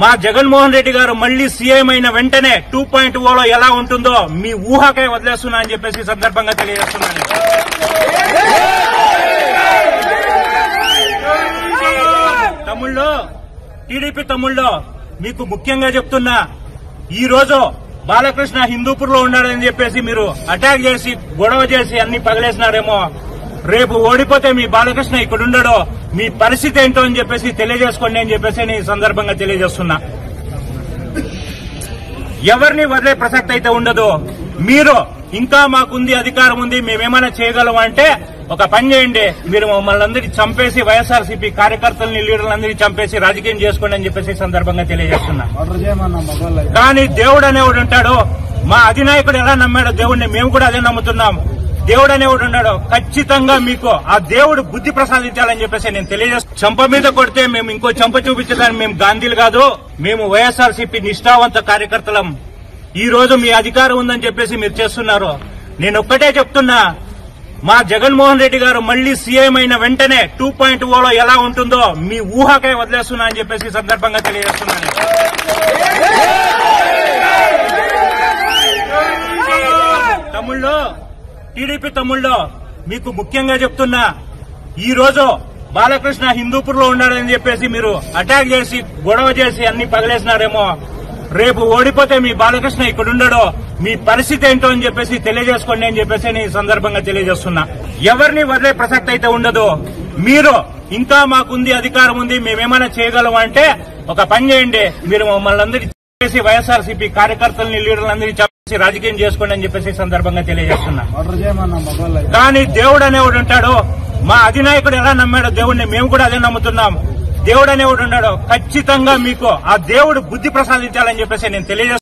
మా జగన్మోహన్ రెడ్డి గారు మళ్లీ సీఎం అయిన వెంటనే 2.0లో ఎలా ఉంటుందో మీ ఊహకే వదిలేస్తున్నా అని చెప్పేసి సందర్భంగా తెలియజేస్తున్నాను. తమ్ముళ్ళు, టీడీపీ తమ్ముళ్ళు, మీకు ముఖ్యంగా చెప్తున్నా, ఈ రోజు బాలకృష్ణ హిందూపూర్ లో ఉన్నాడని చెప్పేసి మీరు అటాక్ చేసి గొడవ చేసి అన్ని పగలేసినారేమో. రేపు ఓడిపోతే మీ బాలకృష్ణ ఇక్కడ ఉండడో, మీ పరిస్థితి ఏంటో అని చెప్పేసి తెలియజేసుకోండి అని చెప్పేసి నేను ఈ సందర్భంగా తెలియజేస్తున్నా. ఎవరిని వదిలే ప్రసక్తి అయితే ఉండదు. మీరు ఇంకా మాకుంది, అధికారం ఉంది, మేమేమైనా చేయగలం అంటే ఒక పని చేయండి, మీరు మమ్మల్ని అందరినీ చంపేసి వైఎస్ఆర్సీపీ కార్యకర్తలని లీడర్లందరినీ చంపేసి రాజకీయం చేసుకోండి అని చెప్పేసి ఈ సందర్భంగా తెలియజేస్తున్నా. కానీ దేవుడు అనేవాడు ఉంటాడు. మా అధినాయకుడు ఎలా నమ్మాడో దేవుడిని మేము కూడా అదే నమ్ముతున్నాం. దేవుడు అనేవాడు ఉన్నాడు. ఖచ్చితంగా మీకు ఆ దేవుడు బుద్ధి ప్రసాదించాలని చెప్పేసి నేను తెలియజేస్తాను. చంప మీద కొడితే మేము ఇంకో చంప చూపించడానికి మేము గాంధీలు కాదు, మేము వైఎస్ఆర్సీపీ నిష్ఠావంత కార్యకర్తలం. ఈ రోజు మీ అధికారం ఉందని చెప్పేసి మీరు చేస్తున్నారు. నేను ఒక్కటే చెప్తున్నా, మా జగన్మోహన్ రెడ్డి గారు మళ్లీ సీఎం అయిన వెంటనే 2.0లో ఎలా ఉంటుందో మీ ఊహకే వదిలేస్తున్నా అని చెప్పేసి సందర్భంగా తెలియజేస్తున్నాను. తమ్ముళ్ళు, టీడీపీ తమ్ముళ్ళు, మీకు ముఖ్యంగా చెప్తున్నా, ఈ రోజు బాలకృష్ణ హిందూపూర్ లో ఉన్నాడని చెప్పేసి మీరు అటాక్ చేసి గొడవ చేసి అన్ని పగలేసినారేమో. రేపు ఓడిపోతే మీ బాలకృష్ణ ఇక్కడ ఉండడో, మీ పరిస్థితి ఏంటో అని చెప్పేసి తెలియజేసుకోండి అని చెప్పేసి నేను ఈ సందర్భంగా తెలియజేస్తున్నా. ఎవరిని వదిలే ప్రసక్తి అయితే ఉండదు. మీరు ఇంకా మాకుంది, అధికారం ఉంది, మేమేమైనా చేయగలం అంటే ఒక పని చేయండి, మీరు మమ్మల్ని అందరినీ చంపేసి వైఎస్ఆర్సీపీ కార్యకర్తలని లీడర్లందరినీ చంపేసి రాజకీయం చేసుకోండి అని చెప్పేసి ఈ సందర్భంగా తెలియజేస్తున్నా. కానీ దేవుడు అనేవాడు ఉంటాడు. మా అధినాయకుడు ఎలా నమ్మాడో దేవుడిని మేము కూడా అదే నమ్ముతున్నాం. దేవుడు అనేవాడు ఉన్నాడు. ఖచ్చితంగా మీకు ఆ దేవుడు బుద్ధి ప్రసాదించాలని చెప్పేసి నేను తెలియజేస్తున్నాను.